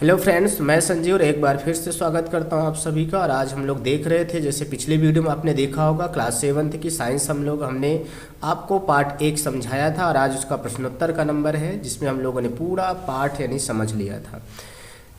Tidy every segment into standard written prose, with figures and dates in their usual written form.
Hello friends, मैं संजीव और एक बार फिर से स्वागत करता हूं आप सभी का। और आज हम लोग देख रहे थे, जैसे पिछले वीडियो में आपने देखा होगा, क्लास 7th की साइंस हमने आपको पार्ट 1 समझाया था और आज उसका प्रश्नोत्तर का नंबर है, जिसमें हम लोगों ने पूरा पाठ यानी समझ लिया था।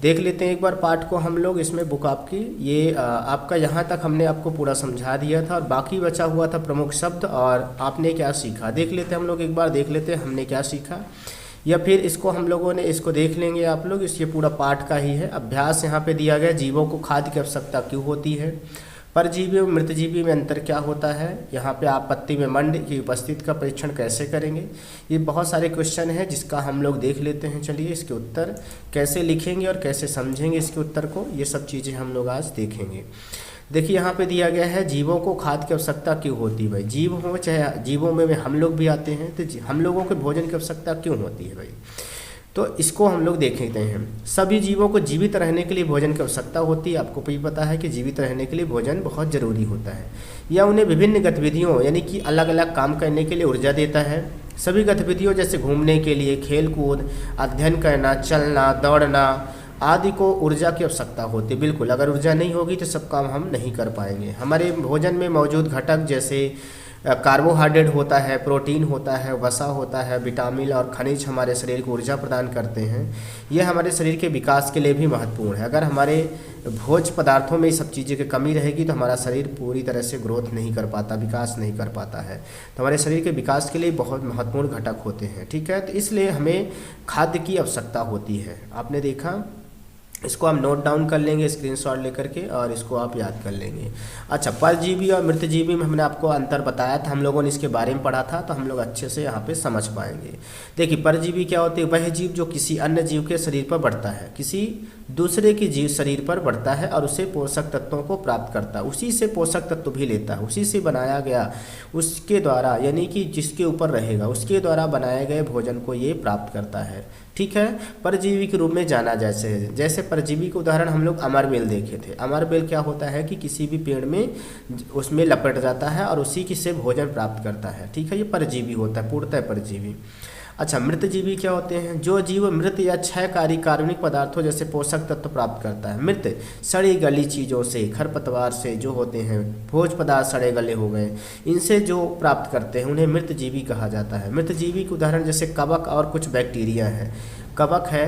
देख लेते हैं एक बार पार्ट को हम लोग। इसमें बुक आपकी ये आपका यहाँ तक हमने आपको पूरा समझा दिया था और बाकी बचा हुआ था प्रमुख शब्द और आपने क्या सीखा। देख लेते हैं हम लोग, एक बार देख लेते हैं हमने क्या सीखा, या फिर इसको हम लोगों ने इसको देख लेंगे आप लोग। इस ये पूरा पाठ का ही है। अभ्यास यहाँ पे दिया गया, जीवों को खाद्य की आवश्यकता क्यों होती है, परजीवी और मृतजीवी में अंतर क्या होता है, यहाँ पे आप पत्ती में मंड की उपस्थिति का परीक्षण कैसे करेंगे। ये बहुत सारे क्वेश्चन हैं जिसका हम लोग देख लेते हैं। चलिए, इसके उत्तर कैसे लिखेंगे और कैसे समझेंगे इसके उत्तर को, ये सब चीज़ें हम लोग आज देखेंगे। देखिए यहाँ पे दिया गया है, जीवों को खाद्य की आवश्यकता क्यों होती है। भाई जीव हो चाहे जीवों में हम लोग भी आते हैं, तो हम लोगों को भोजन की आवश्यकता क्यों होती है भाई, तो इसको हम लोग देखते हैं। सभी जीवों को जीवित रहने के लिए भोजन की आवश्यकता होती है। आपको भी पता है कि जीवित रहने के लिए भोजन बहुत ज़रूरी होता है। यह उन्हें विभिन्न गतिविधियों यानी कि अलग अलग काम करने के लिए ऊर्जा देता है। सभी गतिविधियों जैसे घूमने के लिए, खेल कूद, अध्ययन करना, चलना, दौड़ना आदि को ऊर्जा की आवश्यकता होती है। बिल्कुल, अगर ऊर्जा नहीं होगी तो सब काम हम नहीं कर पाएंगे। हमारे भोजन में मौजूद घटक जैसे कार्बोहाइड्रेट होता है, प्रोटीन होता है, वसा होता है, विटामिन और खनिज हमारे शरीर को ऊर्जा प्रदान करते हैं। यह हमारे शरीर के विकास के लिए भी महत्वपूर्ण है। अगर हमारे भोज्य पदार्थों में ये सब चीज़ें की कमी रहेगी तो हमारा शरीर पूरी तरह से ग्रोथ नहीं कर पाता, विकास नहीं कर पाता है। तो हमारे शरीर के विकास के लिए बहुत महत्वपूर्ण घटक होते हैं। ठीक है, तो इसलिए हमें खाद्य की आवश्यकता होती है। आपने देखा, इसको हम नोट डाउन कर लेंगे स्क्रीनशॉट लेकर के और इसको आप याद कर लेंगे। अच्छा, परजीवी और मृतजीवी में हमने आपको अंतर बताया था, हम लोगों ने इसके बारे में पढ़ा था, तो हम लोग अच्छे से यहाँ पे समझ पाएंगे। देखिए, परजीवी क्या होते हैं, वह जीव जो किसी अन्य जीव के शरीर पर बढ़ता है, किसी दूसरे की जीव शरीर पर बढ़ता है और उसे पोषक तत्वों को प्राप्त करता है, उसी से पोषक तत्व भी लेता है, उसी से बनाया गया, उसके द्वारा यानी कि जिसके ऊपर रहेगा उसके द्वारा बनाए गए भोजन को ये प्राप्त करता है। ठीक है, परजीवी के रूप में जाना जैसे परजीवी के उदाहरण हम लोग अमरबेल देखे थे। अमरबेल क्या होता है कि किसी भी पेड़ में उसमें लपट जाता है और उसी की से भोजन प्राप्त करता है। ठीक है, ये परजीवी होता है, पूर्णतः परजीवी। अच्छा, मृतजीवी क्या होते हैं, जो जीव मृत या क्षयकारी कार्बनिक पदार्थों जैसे पोषक तत्व प्राप्त करता है। मृत सड़ी गली चीज़ों से, खरपतवार से जो होते हैं, भोज्य पदार्थ सड़े गले हो गए, इनसे जो प्राप्त करते हैं उन्हें मृतजीवी कहा जाता है। मृतजीवी के उदाहरण जैसे कवक और कुछ बैक्टीरिया है। कवक है,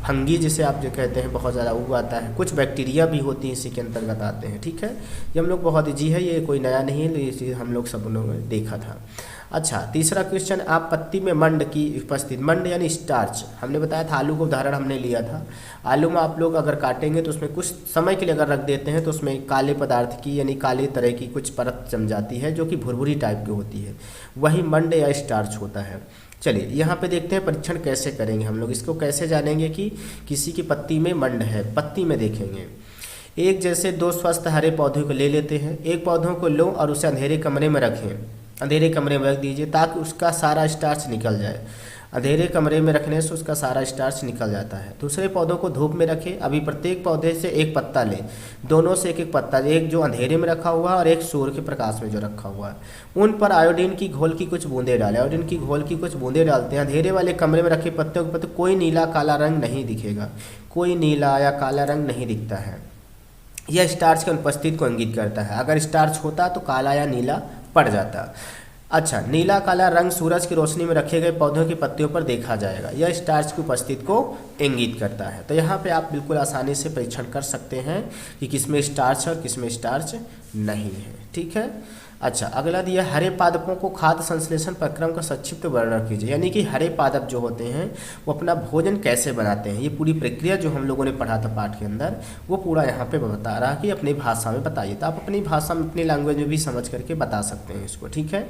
फंगी जिसे आप जो कहते हैं, बहुत ज़्यादा वो आता है, कुछ बैक्टीरिया भी होती हैं, इसी के अंतर्गत आते हैं। ठीक है, ये हम लोग बहुत ईजी है, ये कोई नया नहीं है, ये हम लोग सब लोगों ने देखा था। अच्छा, तीसरा क्वेश्चन, आप पत्ती में मंड की उपस्थिति, मंड यानी स्टार्च, हमने बताया था, आलू का उदाहरण हमने लिया था। आलू में आप लोग अगर काटेंगे तो उसमें कुछ समय के लिए अगर रख देते हैं तो उसमें काले पदार्थ की यानी काले तरह की कुछ परत जम जाती है जो कि भुरभुरी टाइप की होती है, वही मंड या स्टार्च होता है। चलिए यहाँ पे देखते हैं परीक्षण कैसे करेंगे हम लोग। इसको कैसे जानेंगे कि किसी की पत्ती में मंड है। पत्ती में देखेंगे, एक जैसे दो स्वस्थ हरे पौधों को ले लेते हैं, एक पौधों को लो और उसे अंधेरे कमरे में रखें, अंधेरे कमरे में रख दीजिए ताकि उसका सारा स्टार्च निकल जाए। अंधेरे कमरे में रखने से उसका सारा स्टार्च निकल जाता है। दूसरे पौधों को धूप में रखें। अभी प्रत्येक पौधे से एक पत्ता लें, दोनों से एक एक पत्ता, एक जो अंधेरे में रखा हुआ है और एक सूर्य के प्रकाश में जो रखा हुआ है, उन पर आयोडीन की घोल की कुछ बूंदें डालें। आयोडीन की घोल की कुछ बूंदें डालते हैं। अंधेरे वाले कमरे में रखे पत्तों के पत्ते कोई नीला काला रंग नहीं दिखेगा, कोई नीला या काला रंग नहीं दिखता है। यह स्टार्च की अनुपस्थिति को इंगित करता है। अगर स्टार्च होता तो काला या नीला पड़ जाता। अच्छा, नीला काला रंग सूरज की रोशनी में रखे गए पौधों की पत्तियों पर देखा जाएगा, यह स्टार्च की उपस्थिति को इंगित करता है। तो यहाँ पे आप बिल्कुल आसानी से परीक्षण कर सकते हैं कि किसमें स्टार्च है और किसमें स्टार्च नहीं है। ठीक है, अच्छा, अगला दिया, हरे पादपों को खाद्य संश्लेषण प्रक्रम का संक्षिप्त वर्णन कीजिए। यानी कि हरे पादप जो होते हैं वो अपना भोजन कैसे बनाते हैं, ये पूरी प्रक्रिया जो हम लोगों ने पढ़ा था पाठ के अंदर, वो पूरा यहाँ पे बता रहा कि अपनी भाषा में बताइए। तो आप अपनी भाषा में, अपनी लैंग्वेज में भी समझ करके बता सकते हैं इसको। ठीक है,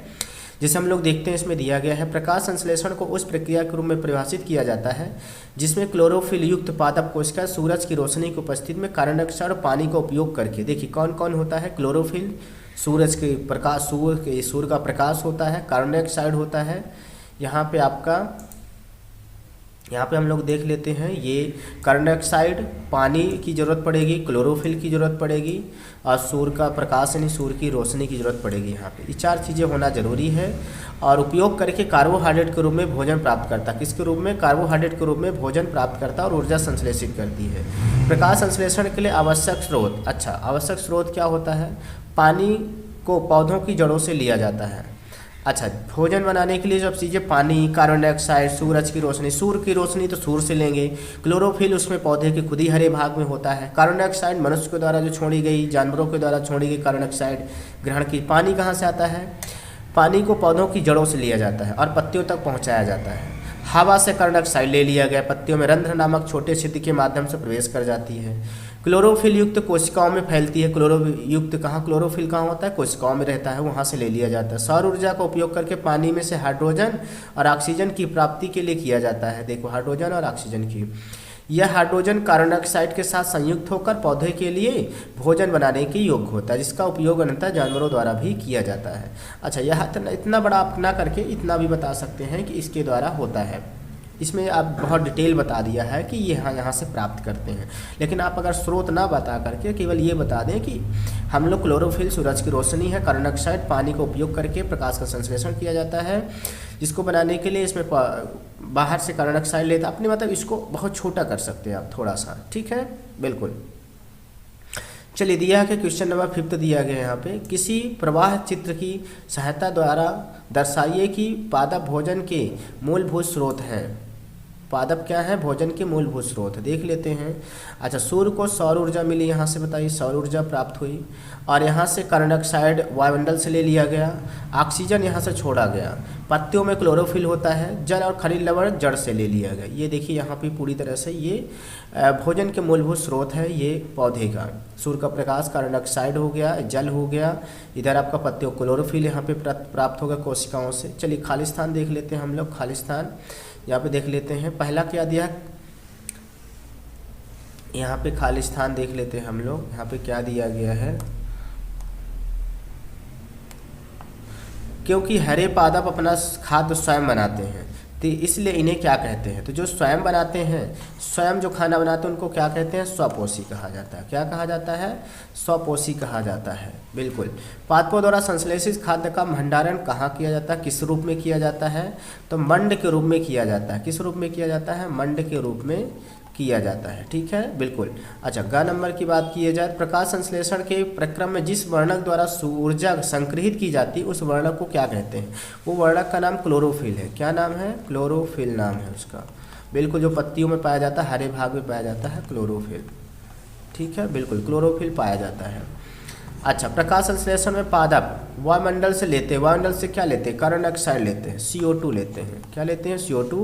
जैसे हम लोग देखते हैं इसमें दिया गया है, प्रकाश संश्लेषण को उस प्रक्रिया के रूप में परिभाषित किया जाता है जिसमें क्लोरोफिल युक्त पादप कोशिका सूरज की रोशनी की उपस्थिति में कार्बन डाइऑक्साइड और पानी का उपयोग करके, देखिए कौन कौन होता है, क्लोरोफिल सूरज के प्रकाश, सूर्य का प्रकाश होता है, कार्बन डाइऑक्साइड होता है, यहाँ पे आपका यहाँ पे हम लोग देख लेते हैं, ये कार्बन डाइऑक्साइड, पानी की ज़रूरत पड़ेगी, क्लोरोफिल की ज़रूरत पड़ेगी और सूर्य का प्रकाश यानी सूर्य की रोशनी की ज़रूरत पड़ेगी। यहाँ पे ये 4 चीज़ें होना ज़रूरी है। और उपयोग करके कार्बोहाइड्रेट के रूप में भोजन प्राप्त करता, किसके रूप में? कार्बोहाइड्रेट के रूप में भोजन प्राप्त करता और ऊर्जा संश्लेषित करती है। प्रकाश संश्लेषण के लिए आवश्यक स्रोत, अच्छा आवश्यक स्रोत क्या होता है? पानी को पौधों की जड़ों से लिया जाता है। अच्छा, भोजन बनाने के लिए जब चीज़ें पानी, कार्बन डाइऑक्साइड, सूरज की रोशनी, सूर्य की रोशनी तो सूर्य से लेंगे, क्लोरोफिल उसमें पौधे के खुद ही हरे भाग में होता है, कार्बन डाइऑक्साइड मनुष्य के द्वारा जो छोड़ी गई, जानवरों के द्वारा छोड़ी गई कार्बन डाइऑक्साइड ग्रहण की। पानी कहाँ से आता है? पानी को पौधों की जड़ों से लिया जाता है और पत्तियों तक पहुँचाया जाता है। हवा से कार्बन डाइऑक्साइड ले लिया गया, पत्तियों में रंध्र नामक छोटे छिद्र के माध्यम से प्रवेश कर जाती है। क्लोरोफिल युक्त कोशिकाओं में फैलती है। क्लोरोफिल कहाँ होता है? कोशिकाओं में रहता है, वहाँ से ले लिया जाता है। सौर ऊर्जा का उपयोग करके पानी में से हाइड्रोजन और ऑक्सीजन की प्राप्ति के लिए किया जाता है। देखो, हाइड्रोजन और ऑक्सीजन की, यह हाइड्रोजन कार्बन डाइऑक्साइड के साथ संयुक्त होकर पौधे के लिए भोजन बनाने के योग्य होता है, जिसका उपयोग अंततः जानवरों द्वारा भी किया जाता है। अच्छा, यह इतना बड़ा आप ना करके इतना भी बता सकते हैं कि इसके द्वारा होता है। इसमें आप बहुत डिटेल बता दिया है कि ये यहाँ से प्राप्त करते हैं, लेकिन आप अगर स्रोत ना बता करके केवल ये बता दें कि हम लोग क्लोरोफिल सूरज की रोशनी है, कार्बन डाइऑक्साइड पानी का उपयोग करके प्रकाश का संश्लेषण किया जाता है, जिसको बनाने के लिए इसमें बाहर से कार्बन डाइऑक्साइड लेता, अपने मतलब इसको बहुत छोटा कर सकते हैं आप थोड़ा सा, ठीक है, बिल्कुल। चलिए, दिया है कि क्वेश्चन नंबर 5 दिया गया है यहाँ पे, किसी प्रवाह चित्र की सहायता द्वारा दर्शाइए कि पादप भोजन के मूलभूत स्रोत हैं। पादप क्या है? भोजन के मूलभूत स्रोत देख लेते हैं। अच्छा, सूर्य को सौर ऊर्जा मिली, यहाँ से बताइए सौर ऊर्जा प्राप्त हुई, और यहाँ से कार्बन डाइऑक्साइड वायुमंडल से ले लिया गया, ऑक्सीजन यहाँ से छोड़ा गया, पत्तियों में क्लोरोफिल होता है, जल और खनिज लवण जड़ से ले लिया गया। ये देखिए यहाँ पे पूरी तरह से ये भोजन के मूलभूत स्रोत है ये पौधे का। सूर्य का प्रकाश, कार्बन डाइऑक्साइड हो गया, जल हो गया, इधर आपका पत्तियों क्लोरोफिल यहाँ पे प्राप्त होगा कोशिकाओं से। चलिए खालिस्तान देख लेते हैं हम लोग। खालिस्तान यहाँ पे देख लेते हैं, पहला क्या दिया, यहाँ पे खालिस्तान देख लेते हैं हम लोग। यहाँ पे क्या दिया गया है, क्योंकि हरे पादप अपना खाद्य स्वयं बनाते हैं तो इसलिए इन्हें क्या कहते हैं? तो जो स्वयं बनाते हैं, स्वयं जो खाना बनाते हैं, उनको क्या कहते हैं? स्वपोषी कहा जाता है। क्या कहा जाता है? स्वपोषी कहा जाता है, बिल्कुल। पादपों द्वारा संश्लेषित खाद्य का भंडारण कहाँ किया जाता है, किस रूप में किया जाता है? तो मंड के रूप में किया जाता है। किस रूप में किया जाता है? मंड के रूप में किया जाता है, ठीक है, बिल्कुल। अच्छा, ग नंबर की बात की जाए, प्रकाश संश्लेषण के प्रक्रम में जिस वर्णक द्वारा ऊर्जा संग्रहित की जाती है उस वर्णक को क्या कहते हैं? वो वर्णक का नाम क्लोरोफिल है। क्या नाम है? क्लोरोफिल नाम है उसका, बिल्कुल। जो पत्तियों में पाया जाता है, हरे भाग में पाया जाता है क्लोरोफिल, ठीक है, बिल्कुल, क्लोरोफिल पाया जाता है। अच्छा, प्रकाश संश्लेषण में पादप वायुमंडल से लेते हैं, वायुमंडल से क्या लेते हैं? कार्बन डाइऑक्साइड लेते हैं, CO2 लेते हैं। क्या लेते हैं? CO2,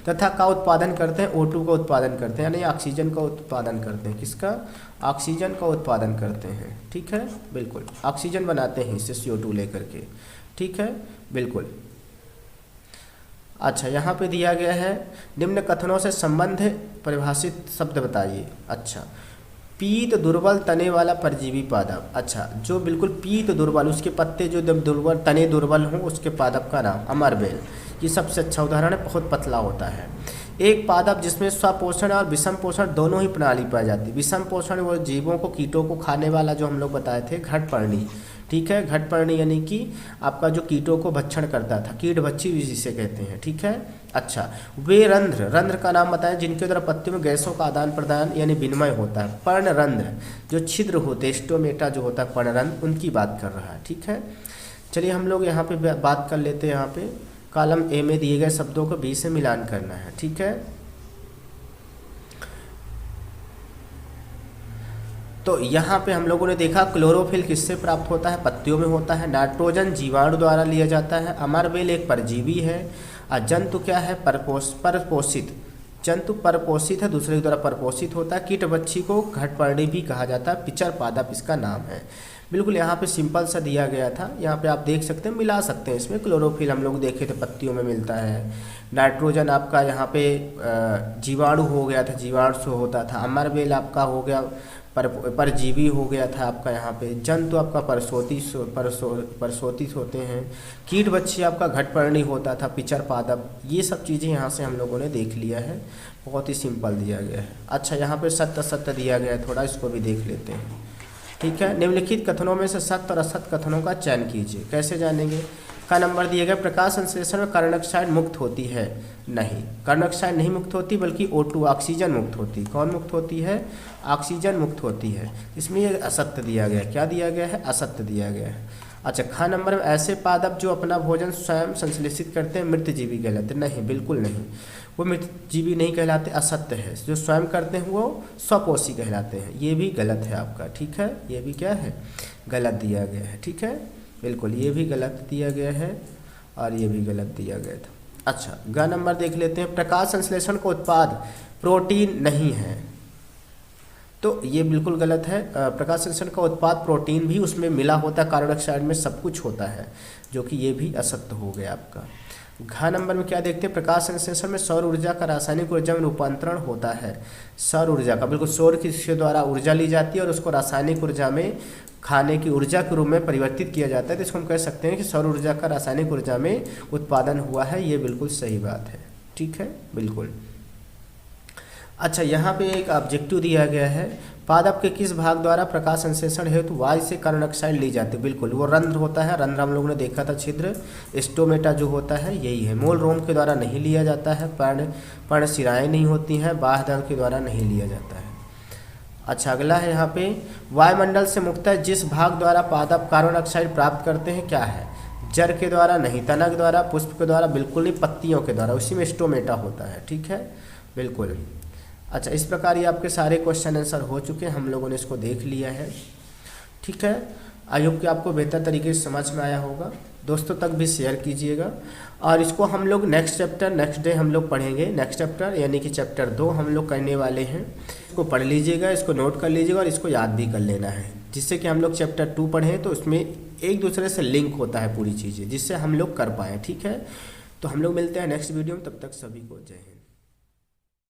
तथा का उत्पादन करते हैं, O2 का उत्पादन करते हैं, यानी ऑक्सीजन का उत्पादन करते हैं। किसका? ऑक्सीजन का उत्पादन करते हैं, ठीक है, बिल्कुल। ऑक्सीजन बनाते हैं इससे CO2 लेकर के, ठीक है, बिल्कुल। अच्छा, यहाँ पे दिया गया है, निम्न कथनों से संबंध परिभाषित शब्द बताइए। अच्छा, पीत दुर्बल तने वाला परजीवी पादप। अच्छा, जो बिल्कुल पीत दुर्बल, उसके पत्ते जो दुर्बल, तने दुर्बल हों, उसके पादप का नाम अमरबेल। ये सबसे अच्छा उदाहरण है, बहुत पतला होता है। एक पादप जिसमें स्वपोषण और विषम पोषण दोनों ही प्रणाली पाई जाती है। विषम पोषण वो जीवों को, कीटों को खाने वाला जो हम लोग बताए थे, घटपर्णी, ठीक है, घटपर्णी यानी कि आपका जो कीटों को भक्षण करता था, कीट भक्षी जिसे कहते हैं, ठीक है। अच्छा, वे रंध्र, रंध्र का नाम बताएं जिनके द्वारा पत्तियों में गैसों का आदान प्रदान यानी विनिमय होता है। पर्णरंध्र, जो छिद्र होते हैं, स्टोमेटा जो होता है पर्णरंध्र, उनकी बात कर रहा है, ठीक है। चलिए हम लोग यहाँ पे बात कर लेते हैं। यहाँ पे कॉलम ए में दिए गए शब्दों को बी से मिलान करना है, ठीक है। तो यहाँ पे हम लोगों ने देखा क्लोरोफिल किससे प्राप्त होता है? पत्तियों में होता है। नाइट्रोजन जीवाणु द्वारा लिया जाता है। अमरबेल एक परजीवी है। और जंतु क्या है? परपोषित, जंतु परपोषित है, दूसरे के द्वारा परपोषित होता है। कीट बच्ची को घटपर्णी भी कहा जाता है। पिचर पादप इसका नाम है। बिल्कुल यहाँ पे सिंपल सा दिया गया था, यहाँ पे आप देख सकते हैं, मिला सकते हैं इसमें। क्लोरोफिल हम लोग देखे थे पत्तियों में मिलता है। नाइट्रोजन आपका यहाँ पे जीवाणु हो गया था, जीवाणु से होता था। अमरबेल आपका हो गया परजीवी हो गया था आपका यहाँ पे, जंतु आपका परसोती होते हैं, कीट बच्चे आपका घटपर्णी होता था, पिचर पादप, ये सब चीज़ें यहाँ से हम लोगों ने देख लिया है। बहुत ही सिंपल दिया गया है। अच्छा, यहाँ पे सत्य असत्य दिया गया है, थोड़ा इसको भी देख लेते हैं। ठीक है, निम्नलिखित कथनों में से सत्य और असत्य कथनों का चयन कीजिए। कैसे जानेंगे? का नंबर दिया गया, प्रकाश संश्लेषण में कार्बन डाइऑक्साइड मुक्त होती है? नहीं, कार्बन डाइऑक्साइड नहीं मुक्त होती, बल्कि O2 ऑक्सीजन मुक्त होती। कौन मुक्त होती है? ऑक्सीजन मुक्त होती है। इसमें ये असत्य दिया गया है। क्या दिया गया है? असत्य दिया गया है। अच्छा, खा नंबर में ऐसे पादप जो अपना भोजन स्वयं संश्लेषित करते हैं मृतजीवी कहलाते? नहीं, बिल्कुल नहीं, वो मृतजीवी नहीं कहलाते, असत्य है। जो स्वयं करते हैं वो स्वपोषी कहलाते हैं। ये भी गलत है आपका। ठीक है, ये भी क्या है? गलत दिया गया है। ठीक है, बिल्कुल ये भी गलत दिया गया है और ये भी गलत दिया गया था। अच्छा, ग नंबर देख लेते हैं, प्रकाश संश्लेषण का उत्पाद प्रोटीन नहीं है, तो ये बिल्कुल गलत है। प्रकाश संश्लेषण का उत्पाद प्रोटीन भी उसमें मिला होता है, कार्बन डाइऑक्साइड में सब कुछ होता है, जो कि ये भी असत्य हो गया आपका। घ नंबर में क्या देखते हैं, प्रकाश संश्लेषण में सौर ऊर्जा का रासायनिक ऊर्जा में रूपांतरण होता है। सौर ऊर्जा का, बिल्कुल सौर के द्वारा ऊर्जा ली जाती है और उसको रासायनिक ऊर्जा में खाने की ऊर्जा के रूप में परिवर्तित किया जाता है, तो इसको हम कह सकते हैं कि सौर ऊर्जा का रासायनिक ऊर्जा में उत्पादन हुआ है। ये बिल्कुल सही बात है। ठीक है, बिल्कुल। अच्छा, यहाँ पे एक ऑब्जेक्टिव दिया गया है, पादप के किस भाग द्वारा प्रकाश संश्लेषण हेतु वायु से कार्बन डाइऑक्साइड ली जाती है? बिल्कुल, वो रंध्र होता है। रंध्र हम लोगों ने देखा था, छिद्र, स्टोमेटा जो होता है यही है। मूल रोम के द्वारा नहीं लिया जाता है, पर्णशिराएँ नहीं होती हैं, बाह्यदल के द्वारा नहीं लिया जाता है। अच्छा, अगला है यहाँ पे, वायुमंडल से मुक्तः जिस भाग द्वारा पादप कार्बन डाइऑक्साइड प्राप्त करते हैं क्या है? जड़ के द्वारा नहीं, तना के द्वारा, पुष्प के द्वारा, बिल्कुल नहीं, पत्तियों के द्वारा, उसी में स्टोमेटा होता है। ठीक है, बिल्कुल। अच्छा, इस प्रकार ये आपके सारे क्वेश्चन आंसर हो चुके हैं, हम लोगों ने इसको देख लिया है। ठीक है, आई होप कि आपको बेहतर तरीके से समझ में आया होगा। दोस्तों तक भी शेयर कीजिएगा, और इसको हम लोग नेक्स्ट चैप्टर नेक्स्ट डे हम लोग पढ़ेंगे। नेक्स्ट चैप्टर यानी कि चैप्टर 2 हम लोग करने वाले हैं। इसको पढ़ लीजिएगा, इसको नोट कर लीजिएगा और इसको याद भी कर लेना है, जिससे कि हम लोग चैप्टर 2 पढ़ें तो उसमें एक दूसरे से लिंक होता है पूरी चीज़ें, जिससे हम लोग कर पाएँ। ठीक है, तो हम लोग मिलते हैं नेक्स्ट वीडियो में, तब तक सभी को जय हिंद।